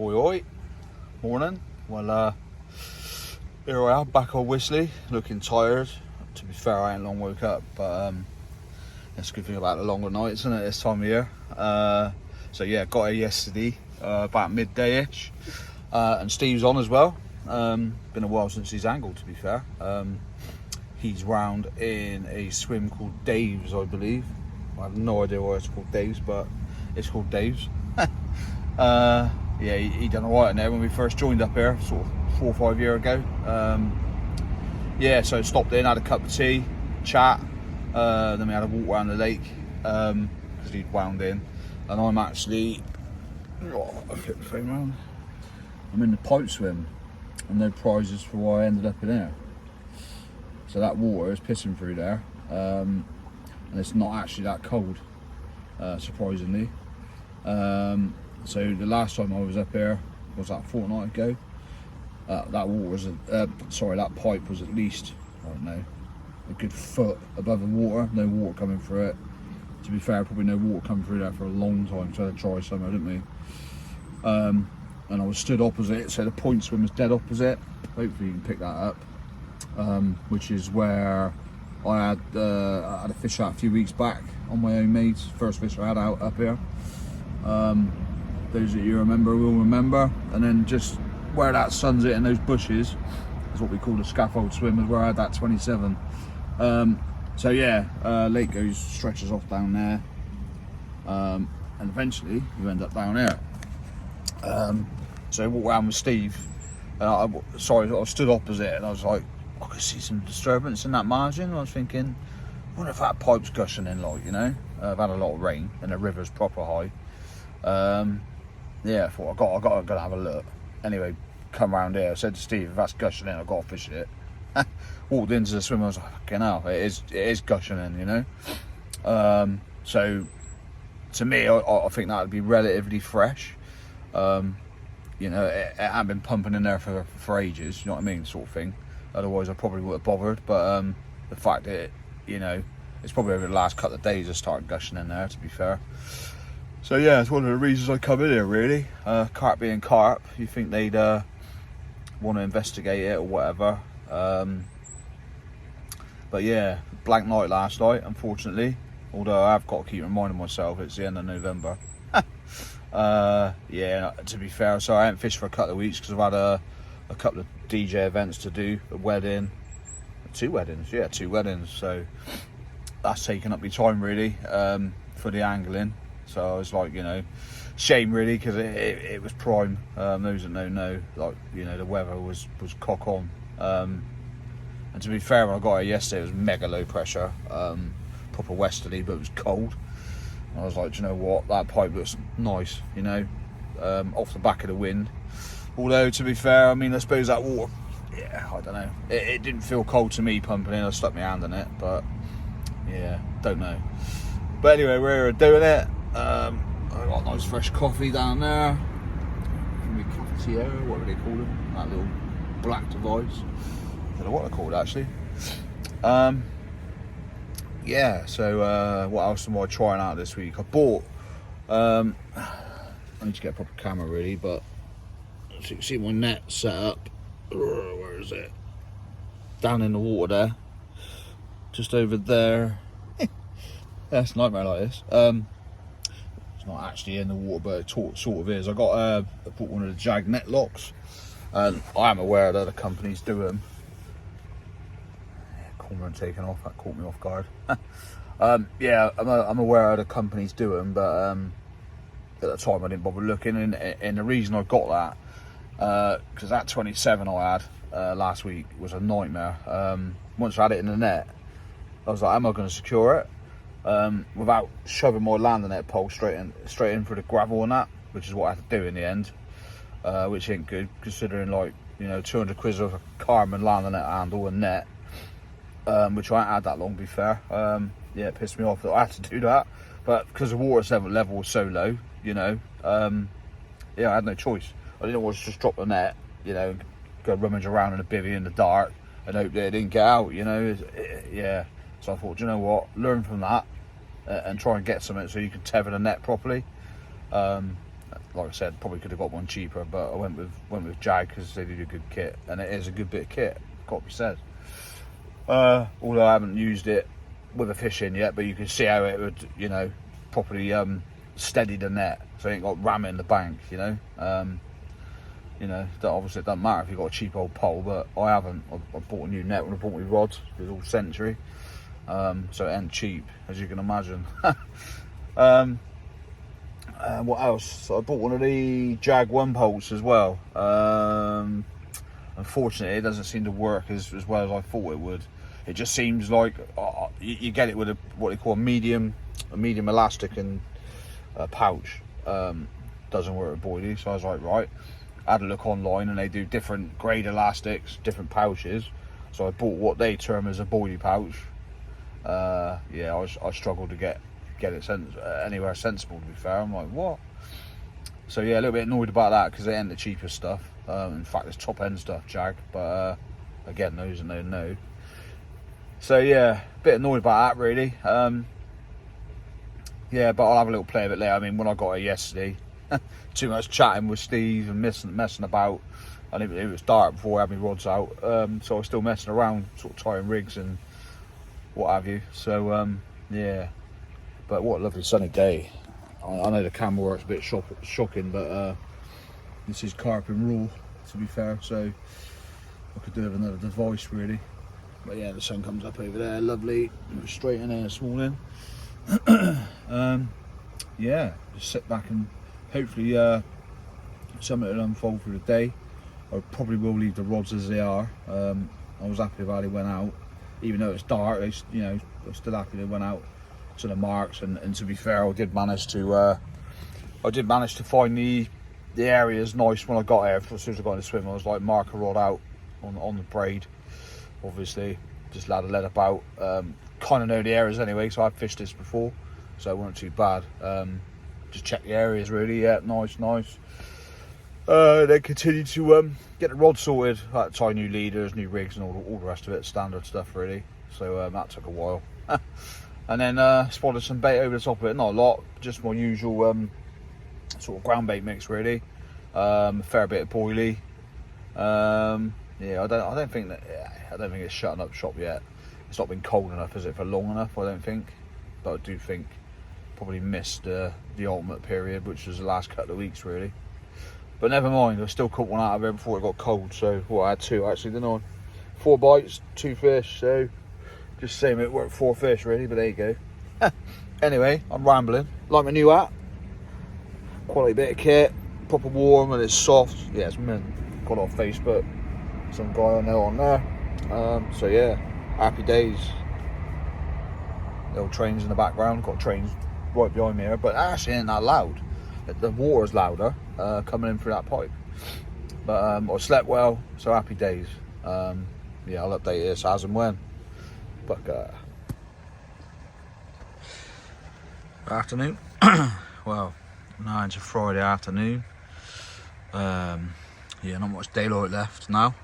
Oi oi, morning. Well, here I am, back on Whistley, looking tired. To be fair, I ain't long woke up, but that's a good thing about the longer nights, isn't it, this time of year. So yeah, got here yesterday, about midday-ish, and Steve's on as well. Been a while since he's angled, to be fair. He's round in a swim called Dave's, I believe. I have no idea why it's called Dave's, but it's called Dave's. Yeah, he done alright in there when we first joined up here, sort of 4 or 5 years ago. Yeah, so stopped in, had a cup of tea, chat, then we had a walk around the lake, because he'd wound in. And I'm actually, I'll flip the phone around. I'm in the pipe swim, and no prizes for why I ended up in there. So that water is pissing through there, and it's not actually that cold, surprisingly. So the last time I was up here was that a fortnight ago. That water was, that pipe was at least, I don't know, a good foot above the water. No water coming through it. To be fair, probably no water coming through there for a long time. So I had to try somewhere, didn't we? And I was stood opposite, so the point swim was dead opposite. Hopefully you can pick that up. Which is where I had a fish out a few weeks back on my own made. First fish I had out up here. Those that you remember will remember. And then just where that sun's hitting those bushes is what we call the scaffold swim, is where I had that 27. So yeah, lake stretches off down there, and eventually you end up down here. So I walked around with Steve, and I was stood opposite, and I was like, I could see some disturbance in that margin. I was thinking, I wonder if that pipe's gushing in, like, you know. I've had a lot of rain and the river's proper high. Yeah, I thought I got to have a look. Anyway, come round here. I said to Steve, if that's gushing in, I've got to fish it. Walked into the swim, I was like, fucking hell, it is gushing in, you know. So to me, I think that would be relatively fresh. You know, it hadn't been pumping in there for ages, you know what I mean, sort of thing. Otherwise I probably would have bothered, but the fact that, you know, it's probably over the last couple of days I started gushing in there, to be fair. So yeah, it's one of the reasons I come in here, really. Carp being carp, you think they'd want to investigate it or whatever. But yeah, blank night last night, unfortunately. Although I have got to keep reminding myself it's the end of November. Yeah, to be fair, so I haven't fished for a couple of weeks because I've had a couple of DJ events to do, a wedding, two weddings, so that's taken up my time, really, for the angling. So I was like, you know, shame really, because it was prime. Those that know, like, you know, the weather was cock on. And to be fair, when I got here yesterday, it was mega low pressure, proper westerly, but it was cold. And I was like, do you know what, that pipe looks nice, you know, off the back of the wind. Although, to be fair, I mean, I suppose that water, yeah, I don't know. It didn't feel cold to me pumping in. I stuck my hand in it, but yeah, don't know. But anyway, we're doing it. I got a nice fresh coffee down there. Cafetiere, what do they call them? That little black device. I don't know what they're called, actually. Yeah, so what else am I trying out this week? I bought, I need to get a proper camera, really, but so you can see my net set up. Where is it? Down in the water there. Just over there. That's a nightmare like this. It's not actually in the water, but it sort of is. I bought one of the Jag net locks, and I am aware that other companies do them. Cormorant taken off, that caught me off guard. Yeah, I'm aware other companies do them, but at the time I didn't bother looking, and the reason I got that, because that 27 I had last week was a nightmare. Once I had it in the net, I was like, am I going to secure it without shoving my landing net pole straight in for the gravel and that, which is what I had to do in the end, which ain't good considering, like, you know, 200 quid of a Carmen landing net handle and net, which I ain't had that long, to be fair. Yeah, it pissed me off that I had to do that, but because the water level was so low, you know, yeah, I had no choice. I didn't want to just drop the net, you know, go rummage around in a bivvy in the dark and hope that it didn't get out, you know. Yeah, so I thought, do you know what, learn from that and try and get something so you can tether the net properly. Like I said, probably could have got one cheaper, but I went with Jag because they do a good kit, and it is a good bit of kit, got to be said. Although I haven't used it with a fish in yet, but you can see how it would, you know, properly steady the net, so it ain't got ram it in the bank, you know. Obviously it doesn't matter if you've got a cheap old pole, but I haven't. I bought a new net when I bought my rods. It was all Century, so it ain't cheap, as you can imagine. What else? So I bought one of the Jag 1 bolts as well. Unfortunately, it doesn't seem to work as well as I thought it would. It just seems like you get it with what they call a medium elastic and pouch. Doesn't work with boilies, so I was like, right. I had a look online, and they do different grade elastics, different pouches. So I bought what they term as a boilie pouch. I struggled to get it anywhere sensible, to be fair. I'm like, what? So yeah, a little bit annoyed about that because they ain't the cheapest stuff. In fact, it's top end stuff, Jag, but again, those are no. So yeah, a bit annoyed about that, really. But I'll have a little play of it later. I mean, when I got it yesterday, too much chatting with Steve and messing about, and it was dark before I had my rods out, so I was still messing around, sort of tying rigs and what have you. So but what a lovely sunny day. I know the camera work's a bit shocking, but this is carping raw, to be fair, so I could do with another device, really. But yeah, the sun comes up over there, lovely. Straight in there this morning. Just sit back and hopefully something will unfold through the day. I probably will leave the rods as they are. I was happy with how they went out, even though it's dark. I'm still happy they went out to the marks, and to be fair, I did manage to find the areas nice when I got here. As soon as I got in the swim, I was like, mark a rod out on the braid. Obviously, just had a let about. Kind of know the areas anyway, so I've fished this before, so it wasn't too bad. Just check the areas, really. Yeah, nice. Then continue to get the rod sorted. I had to tie new leaders, new rigs, and all the rest of it, standard stuff, really. So that took a while. And then spotted some bait over the top of it. Not a lot, just my usual sort of ground bait mix, really. Fair bit of boilie. I don't think it's shutting up shop yet. It's not been cold enough, is it, for long enough? I don't think, but I do think probably missed the ultimate period, which was the last couple of weeks, really. But never mind, I still caught one out of it before it got cold. So I had two actually, didn't I? 4 bites, 2 fish. So just saying it worked 4 fish, really. But there you go. Anyway, I'm rambling. Like my new hat, quality bit of kit, proper warm, and it's soft. Yeah, it's mint. Got it off Facebook. Some guy I know on there. So yeah, happy days. Little trains in the background. Got trains right behind me here, but actually ain't that loud. The water's louder coming in through that pipe. But I slept well, so happy days. I'll update this as and when. But afternoon. Well, now it's a Friday afternoon. Not much daylight left now.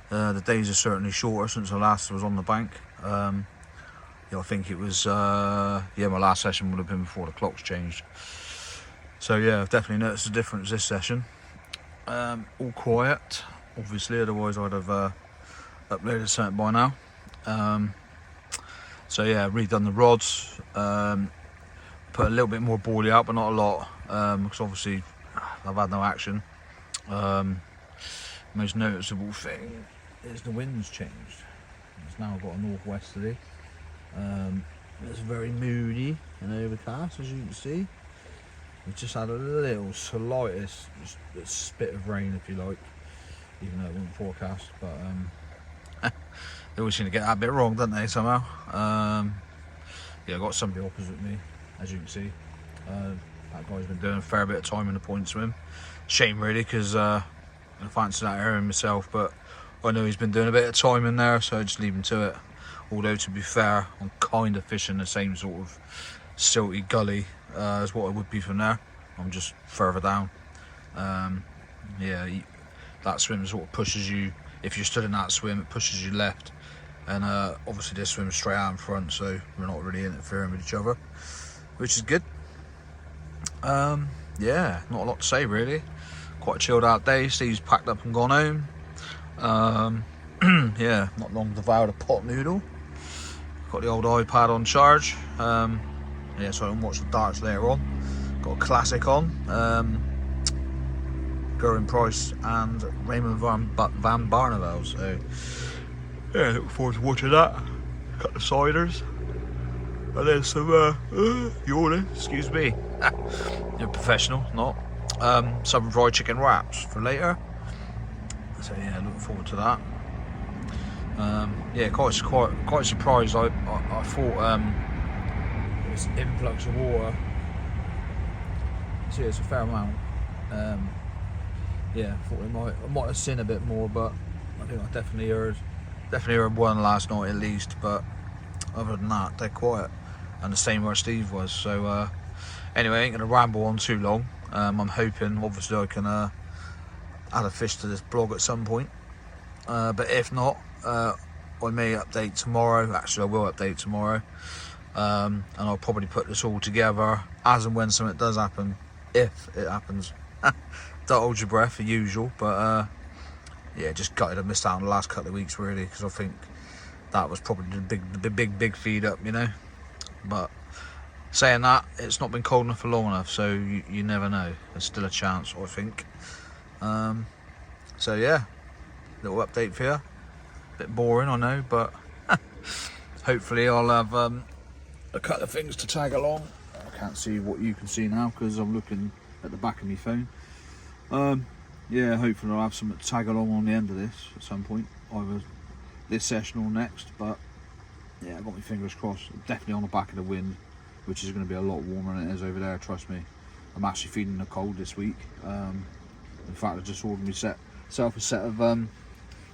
The days are certainly shorter since I last was on the bank. I think it was my last session would have been before the clocks changed. So yeah, I've definitely noticed a difference this session. All quiet, obviously, otherwise I'd have uploaded something by now. Redone the rods, put a little bit more boilie out, but not a lot, because obviously I've had no action. Most noticeable thing is the wind's changed. It's now got a northwesterly. It's very moody and overcast, as you can see. We've just had a little slightest spit of rain, if you like, even though it wasn't forecast. But they always seem to get that bit wrong, don't they, somehow? I've got somebody opposite me, as you can see. That guy's been doing a fair bit of time in the point swim. Shame, really, because I fancy that area myself, but I know he's been doing a bit of time in there, so I just leave him to it. Although, to be fair, I'm kind of fishing the same sort of silty gully as what I would be from there. I'm just further down. That swim sort of pushes you. If you're stood in that swim, it pushes you left, and obviously this swim's straight out in front, so we're not really interfering with each other, which is good. yeah, not a lot to say really. Quite a chilled out day. Steve's packed up and gone home. Yeah, not long devoured a pot noodle. Got the old iPad on charge. Yeah, so I can watch the darts later on. Got a classic on. Gerwyn Price and Raymond Van Barneveld. So yeah, looking forward to watching that. Cut the ciders. And then some yawning, excuse me. You're professional, not. Some fried chicken wraps for later. So yeah, looking forward to that. Yeah, quite surprised. I thought this influx of water. See, it's a fair amount. Yeah, I thought I might have seen a bit more, but I think I definitely heard one last night at least. But other than that, they're quiet, and the same where Steve was. So anyway, I ain't gonna ramble on too long. I'm hoping, obviously, I can add a fish to this blog at some point. But if not, I may update tomorrow. Actually, I will update tomorrow, and I'll probably put this all together as and when something does happen, if it happens. Don't hold your breath, the usual. But yeah, just gutted I missed out on the last couple of weeks really, because I think that was probably the big feed up, you know. But saying that, it's not been cold enough for long enough, so you never know. There's still a chance, I think. So yeah, little update for you. Bit boring, I know, but hopefully I'll have a couple of things to tag along. I can't see what you can see now because I'm looking at the back of my phone. Yeah, hopefully I'll have something to tag along on the end of this at some point, either this session or next. But yeah, I've got my fingers crossed. I'm definitely on the back of the wind, which is going to be a lot warmer than it is over there, trust me. I'm actually feeling the cold this week. In fact, I just ordered myself a set of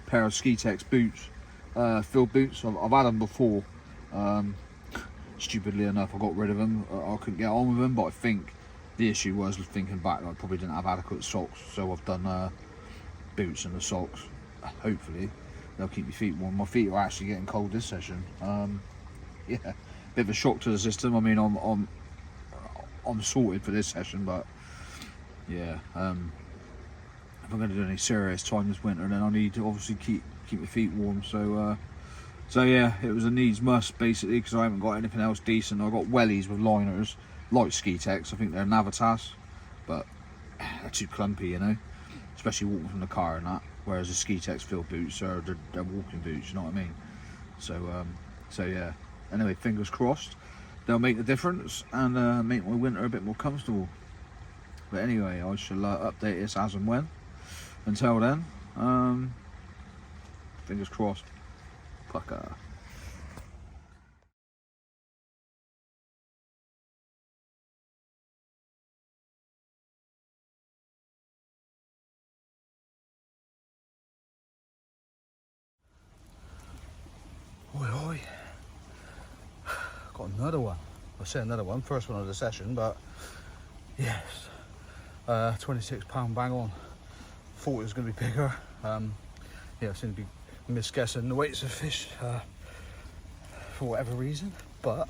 pair of Ski-Tex boots, field boots. I've had them before. Stupidly enough, I got rid of them. I couldn't get on with them, but I think the issue was, thinking back, I probably didn't have adequate socks, so I've done boots and the socks. Hopefully they'll keep your feet warm. My feet are actually getting cold this session. Yeah, bit of a shock to the system. I mean, I'm sorted for this session, but yeah, if I'm going to do any serious time this winter, then I need to obviously keep my feet warm. So yeah, it was a needs must basically, because I haven't got anything else decent. I've got wellies with liners, like Ski-Tex. I think they're Navitas, but they're too clumpy, you know, especially walking from the car and that. Whereas the Ski-Tex field boots are they're walking boots, you know what I mean? So yeah. Anyway, fingers crossed they'll make the difference and make my winter a bit more comfortable. But anyway, I shall update this as and when. Until then, fingers crossed. Pucker. Oi, oi. Got another one. I say another one, first one of the session, but yes, £26 bang on. Thought it was going to be bigger. Yeah, I seem to be misguessing the weights of fish for whatever reason, but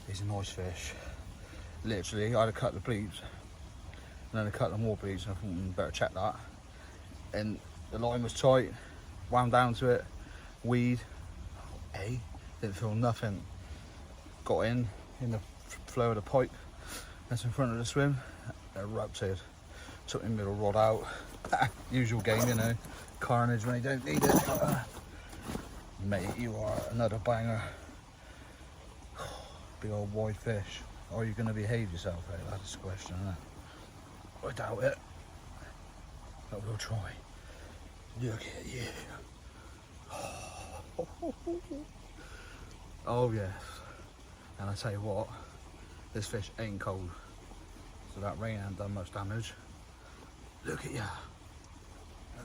he's a nice fish. Literally, I had a couple of bleeps and then a couple of more bleeps, and I thought better check that. And the line was tight, wound down to it, weed. Didn't feel nothing. Got in the flow of the pipe that's in front of the swim, erupted. Took my middle rod out. Usual game, you know, carnage when you don't need it. Mate, you are another banger. Big old wide fish. Are you going to behave yourself, eh? That's the question, isn't it? I doubt it, but we'll try. Look at you. Oh yes, and I tell you what, this fish ain't cold, so that rain ain't done much damage. Look at ya,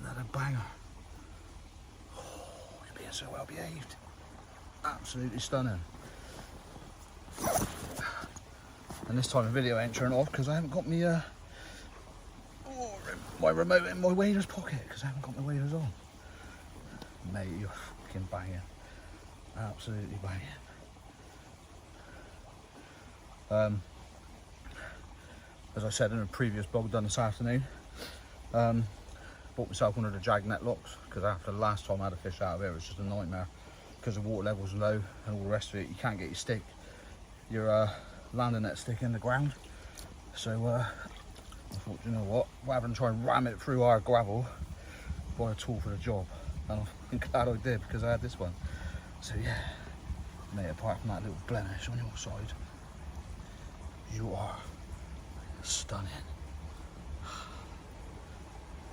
another banger. Oh, you're being so well behaved, absolutely stunning. And this time the video ain't turned off because I haven't got my remote in my waders pocket, because I haven't got my waders on. Mate, you're fucking banging. Absolutely banging. as I said in a previous blog done this afternoon, bought myself one of the drag net locks, because after the last time I had a fish out of it, it was just a nightmare. Because the water level's low and all the rest of it, you can't get your landing net stick in the ground. So I thought, you know what, rather than try and ram it through our gravel, buy a tool for the job. And I'm glad I did, because I had this one. So yeah, mate, apart from that little blemish on your side, you are stunning.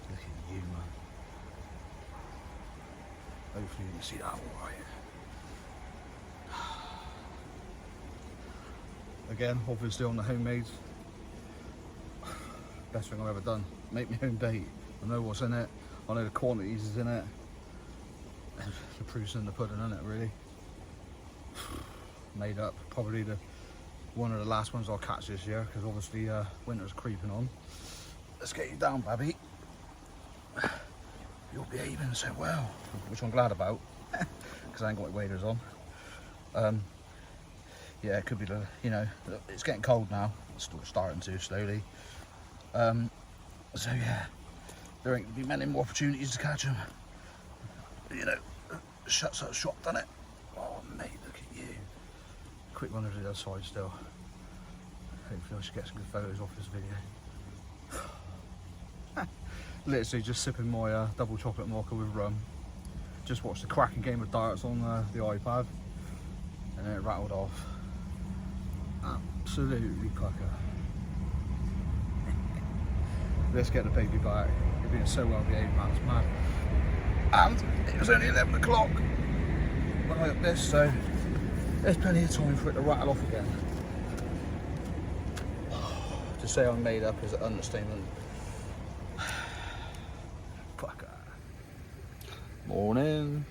Look at you, man. Hopefully you can see that all right. Again, obviously on the homemades. Best thing I've ever done. Make my own bait. I know what's in it. I know the quantities is in it. The proof's in the pudding, isn't it, really? Made up. Probably one of the last ones I'll catch this year, because obviously winter's creeping on. Let's get you down, Babby. You're behaving so well, which I'm glad about, because I ain't got my waders on. Yeah, it could be the, you know, it's getting cold now. It's still starting to slowly. So yeah, there ain't gonna be many more opportunities to catch them. You know, shuts up shop, doesn't it? Oh mate, look at you. Quick one over the other side still. Hopefully I should get some good photos off this video. Literally just sipping my double chocolate mocha with rum. Just watched the cracking game of darts on the iPad, and then it rattled off. Absolutely pucker. Let's get the baby back. You're being so well behaved, man, it's mad. And it was only 11 o'clock when I got this, so there's plenty of time for it to rattle off again. To say I'm made up is an understatement. Pucker. Morning.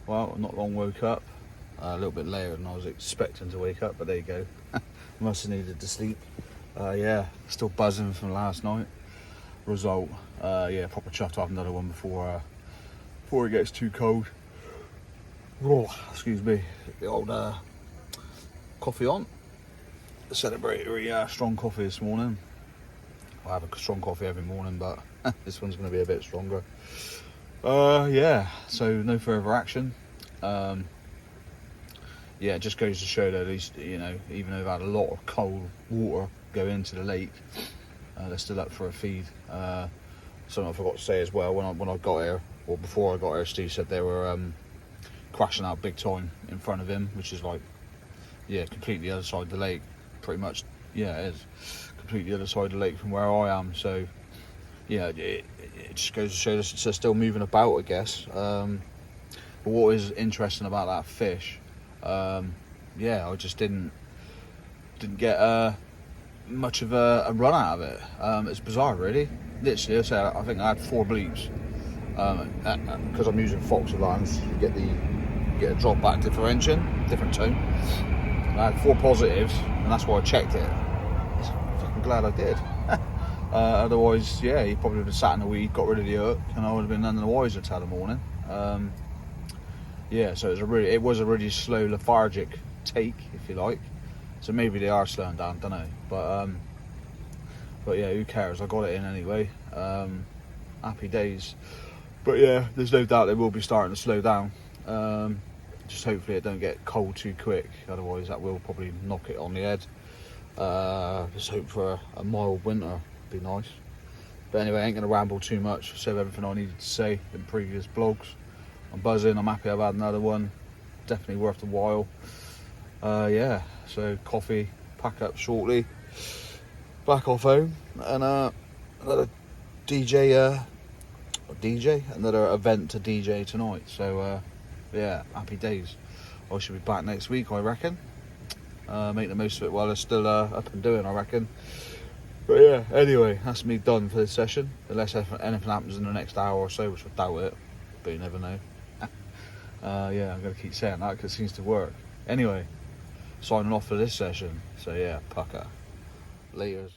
Well, not long woke up. A little bit later than I was expecting to wake up, but there you go. Must have needed to sleep. Yeah, still buzzing from last night. Result, yeah, proper chuffed to have another one before it gets too cold. Oh, excuse me. The old coffee on. Celebratory strong coffee this morning. I have a strong coffee every morning, but this one's going to be a bit stronger. Yeah, so no further action. Yeah, it just goes to show that at least, you know, even though they've had a lot of cold water go into the lake, they're still up for a feed. Something I forgot to say as well, when I got here, or before I got here, Steve said they were crashing out big time in front of him, which is like, yeah, completely the other side of the lake, pretty much. Yeah, it is completely the other side of the lake from where I am. So yeah, it just goes to show that they're still moving about, I guess. But what is interesting about that fish, yeah, I just didn't get much of a run out of it. It's bizarre, really. Literally, I think I had 4 bleeps, because I'm using Fox lines. You get a drop back differential, different tone. I had 4 positives, and that's why I checked it. I'm fucking glad I did. Otherwise, yeah, he probably would have sat in the weed, got rid of the hook, and I would have been none the wiser till the morning. Yeah, so it was a really slow, lethargic take, if you like. So maybe they are slowing down, don't know. But yeah, who cares? I got it in anyway. Happy days. But yeah, there's no doubt they will be starting to slow down. Just hopefully it don't get cold too quick. Otherwise, that will probably knock it on the head. Just hope for a mild winter. Be nice. But anyway, I ain't going to ramble too much. I've said everything I needed to say in previous blogs. I'm buzzing. I'm happy I've had another one. Definitely worth the while. Yeah, so coffee, pack up shortly, back off home, and another another event to DJ tonight. So yeah, happy days. I should be back next week, I reckon. Make the most of it while it's still up and doing, I reckon. But yeah, anyway, that's me done for this session, unless anything happens in the next hour or so, which I doubt it, but you never know. Yeah, I'm going to keep saying that because it seems to work. Anyway, signing off for this session. So yeah, pucker. Laters.